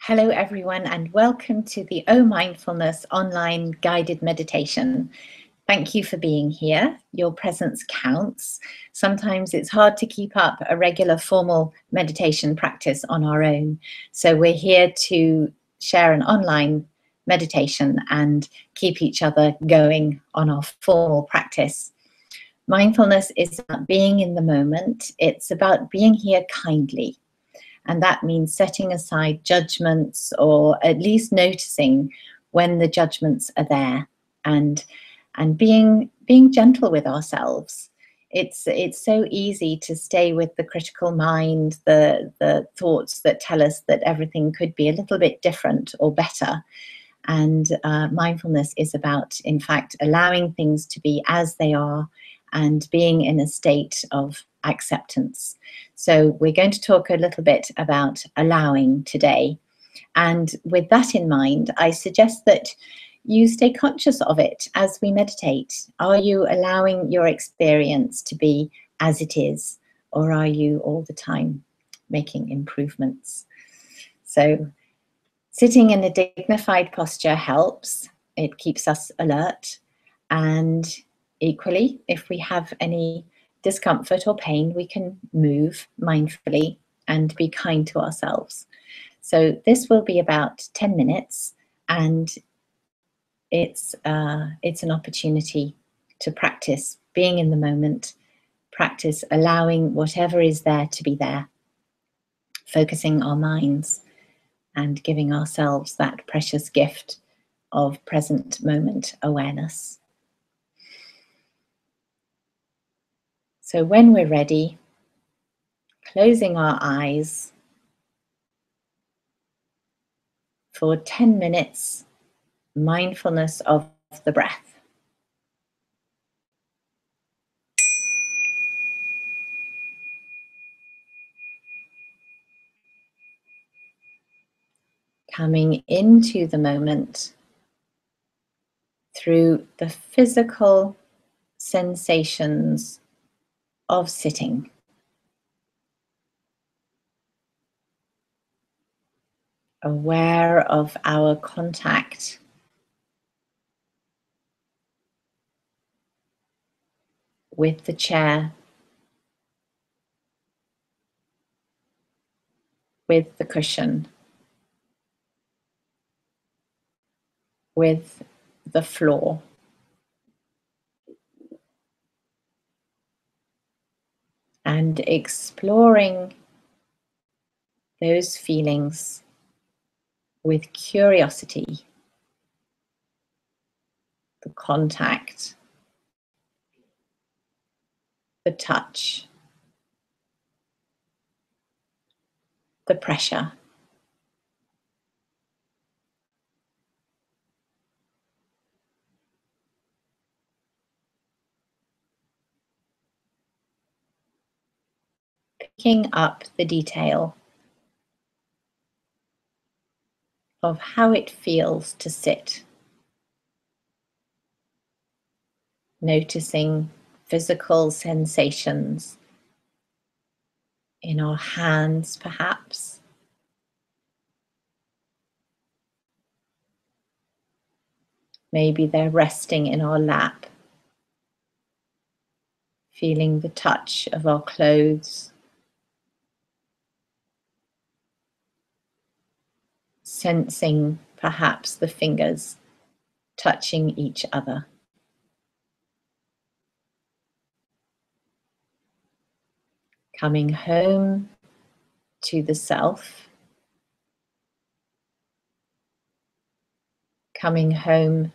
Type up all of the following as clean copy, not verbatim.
Hello everyone and welcome to the Mindfulness online guided meditation. Thank you for being here. Your presence counts. Sometimes it's hard to keep up a regular formal meditation practice on our own. So we're here to share an online meditation and keep each other going on our formal practice. Mindfulness is about being in the moment. It's about being here kindly. And that means setting aside judgments, or at least noticing when the judgments are there, and being gentle with ourselves. It's so easy to stay with the critical mind, the thoughts that tell us that everything could be a little bit different or better. And mindfulness is about, in fact, allowing things to be as they are and being in a state of acceptance. So we're going to talk a little bit about allowing today. And with that in mind, I suggest that you stay conscious of it as we meditate. Are you allowing your experience to be as it is, or are you all the time making improvements? So sitting in a dignified posture helps. It keeps us alert. And equally, if we have any discomfort or pain, we can move mindfully and be kind to ourselves. So this will be about 10 minutes, and it's an opportunity to practice being in the moment, practice allowing whatever is there to be there, focusing our minds and giving ourselves that precious gift of present moment awareness. So when we're ready, closing our eyes for 10 minutes, mindfulness of the breath. Coming into the moment through the physical sensations of sitting. Aware of our contact with the chair, with the cushion, with the floor. And exploring those feelings with curiosity, the contact, the touch, the pressure. Picking up the detail of how it feels to sit. Noticing physical sensations in our hands, perhaps. Maybe they're resting in our lap. Feeling the touch of our clothes. Sensing perhaps the fingers touching each other. Coming home to the self. Coming home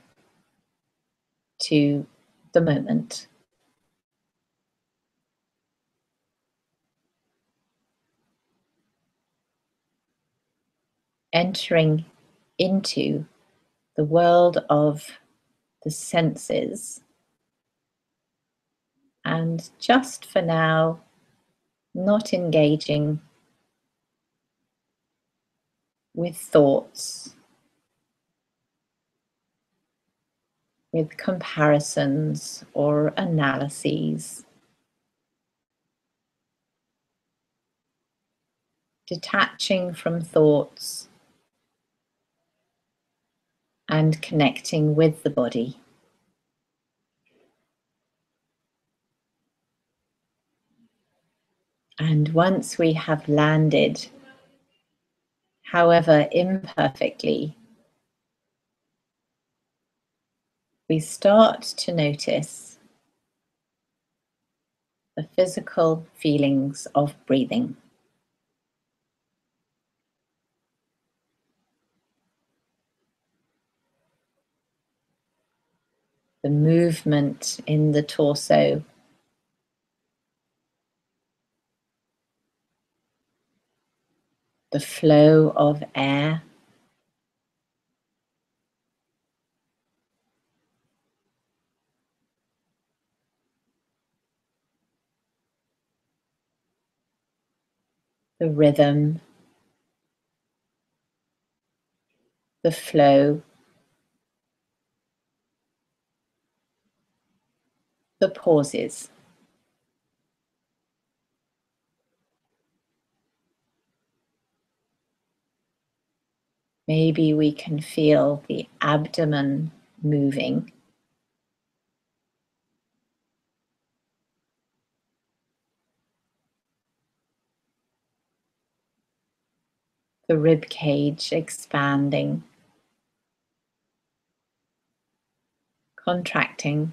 to the moment. Entering into the world of the senses, and just for now, not engaging with thoughts, with comparisons or analyses. Detaching from thoughts and connecting with the body. And once we have landed, however imperfectly, we start to notice the physical feelings of breathing. The movement in the torso, the flow of air, the rhythm, the flow, the pauses. Maybe we can feel the abdomen moving. The rib cage expanding, contracting.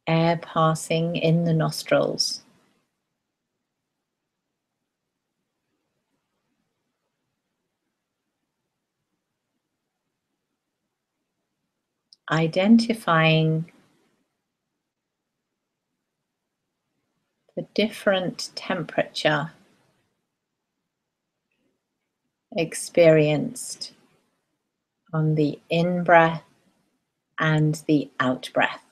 Air passing in the nostrils. Identifying the different temperature experienced on the in-breath and the out-breath.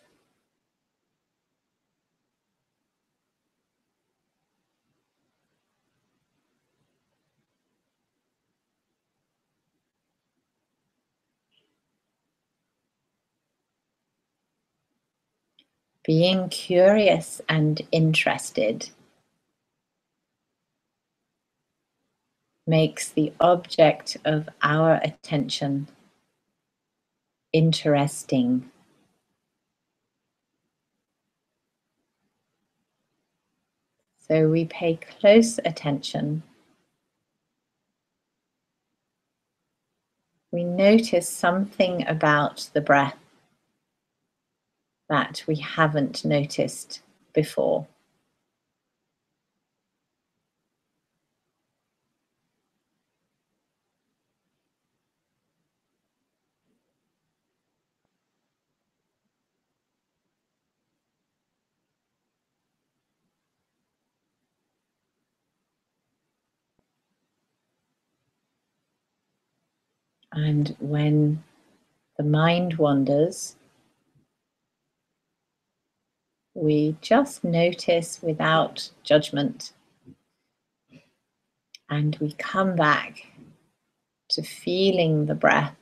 Being curious and interested makes the object of our attention interesting. So we pay close attention. We notice something about the breath that we haven't noticed before. And when the mind wanders, we just notice without judgment, and we come back to feeling the breath,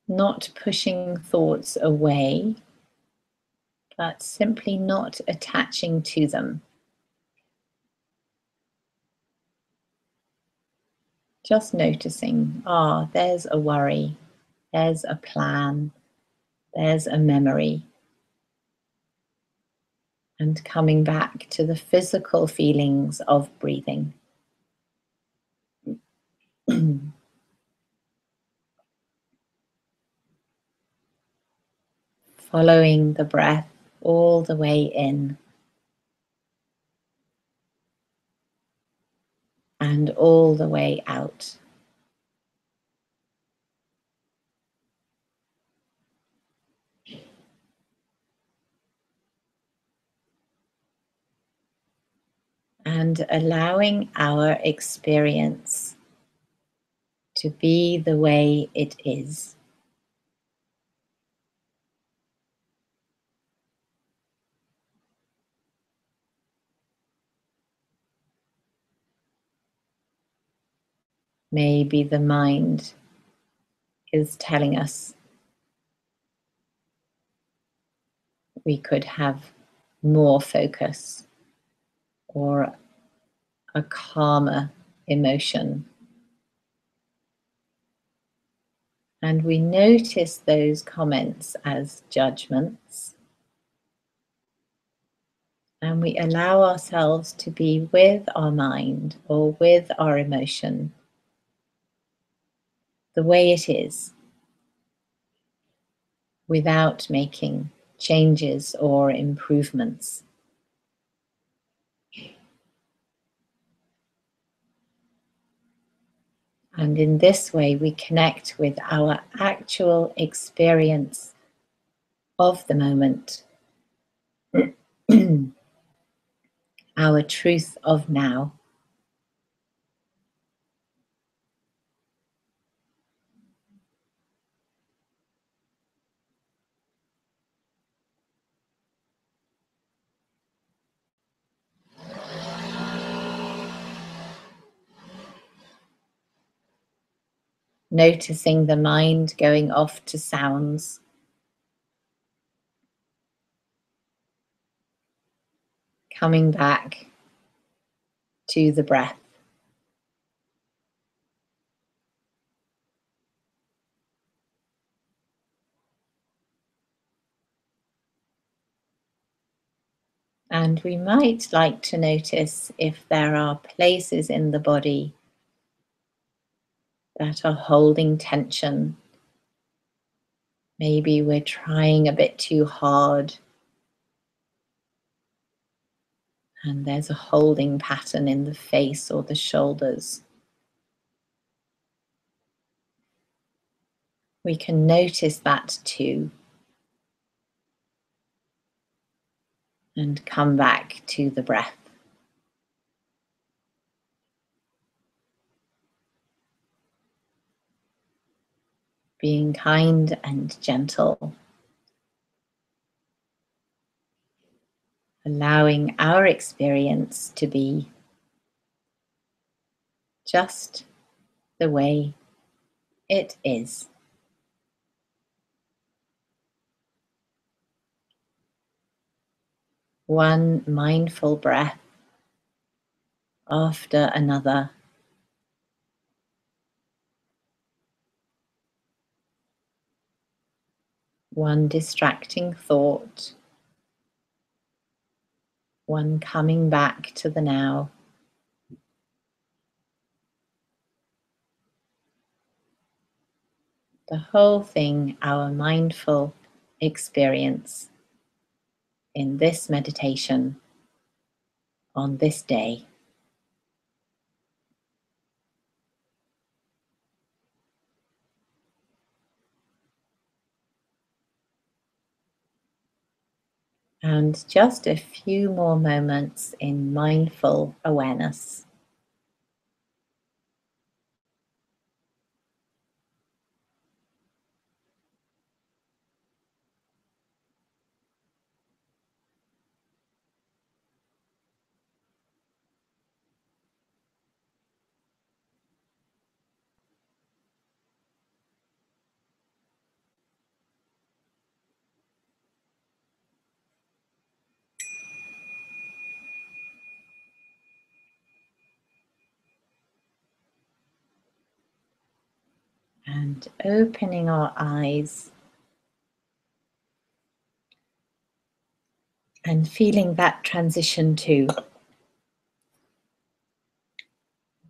not pushing thoughts away, but simply not attaching to them. Just noticing, there's a worry, there's a plan, there's a memory. And coming back to the physical feelings of breathing. Following the breath all the way in and all the way out. And allowing our experience to be the way it is. Maybe the mind is telling us we could have more focus or a calmer emotion. And we notice those comments as judgments. And we allow ourselves to be with our mind or with our emotion the way it is, without making changes or improvements. And in this way, we connect with our actual experience of the moment, our truth of now. Noticing the mind going off to sounds. Coming back to the breath. And we might like to notice if there are places in the body that are holding tension. Maybe we're trying a bit too hard and there's a holding pattern in the face or the shoulders. We can notice that too and come back to the breath. Being kind and gentle. Allowing our experience to be just the way it is. One mindful breath after another. One distracting thought. One coming back to the now. The whole thing, our mindful experience in this meditation on this day. And just a few more moments in mindful awareness. And opening our eyes and feeling that transition too.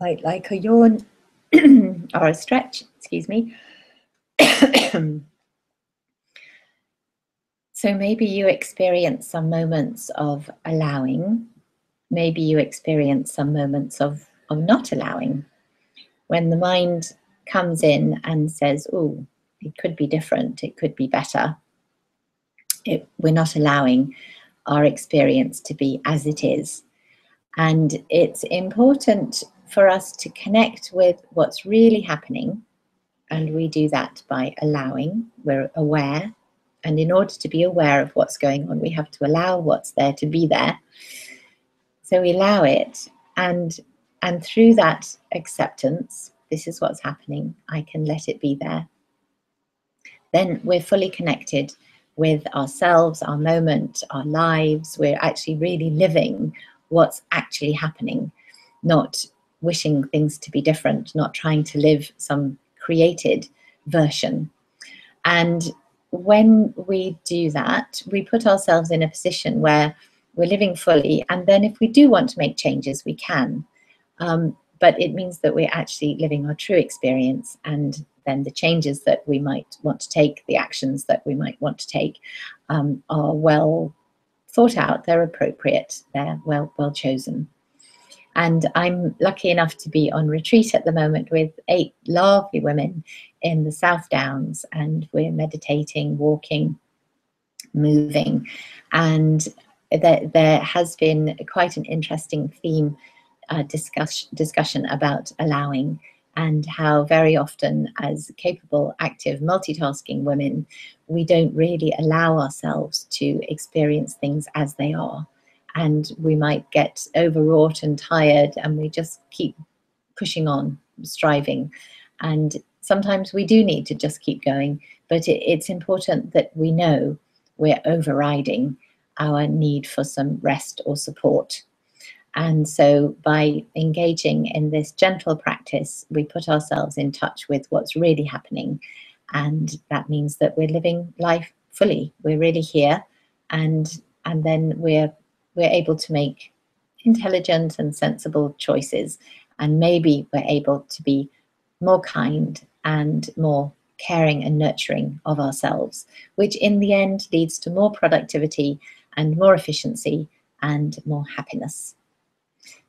Like a yawn or a stretch, excuse me. So maybe you experience some moments of allowing. Maybe you experience some moments of not allowing. When the mind comes in and says, oh, it could be different, it could be better. We're not allowing our experience to be as it is. And it's important for us to connect with what's really happening. And we do that by allowing. We're aware. And in order to be aware of what's going on, we have to allow what's there to be there. So we allow it. And through that acceptance, this is what's happening. I can let it be there. Then we're fully connected with ourselves, our moment, our lives. We're actually really living what's actually happening, not wishing things to be different, not trying to live some created version. And when we do that, we put ourselves in a position where we're living fully. And then if we do want to make changes, we can. But it means that we're actually living our true experience, and then the changes that we might want to take, the actions that we might want to take, are well thought out, they're appropriate, they're well chosen. And I'm lucky enough to be on retreat at the moment with 8 lovely women in the South Downs, and we're meditating, walking, moving, and there has been quite an interesting theme discussion about allowing, and how very often as capable, active, multitasking women, we don't really allow ourselves to experience things as they are. And we might get overwrought and tired, and we just keep pushing on, striving. And sometimes we do need to just keep going, but it's important that we know we're overriding our need for some rest or support. And so by engaging in this gentle practice, we put ourselves in touch with what's really happening. And that means that we're living life fully. We're really here. And then we're able to make intelligent and sensible choices. And maybe we're able to be more kind and more caring and nurturing of ourselves, which in the end leads to more productivity and more efficiency and more happiness.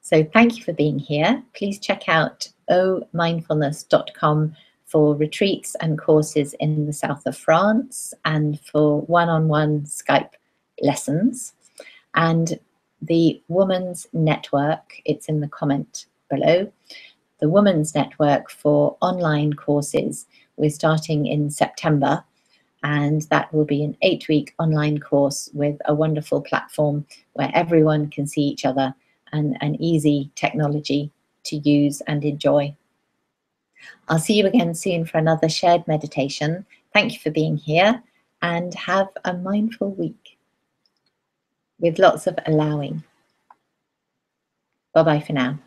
So thank you for being here. Please check out omindfulness.com for retreats and courses in the south of France, and for one-on-one Skype lessons. And the Women's Network, it's in the comment below, the Women's Network for online courses. We're starting in September, and that will be an 8-week online course with a wonderful platform where everyone can see each other, and an easy technology to use and enjoy. I'll see you again soon for another shared meditation. Thank you for being here, and have a mindful week with lots of allowing. Bye-bye for now.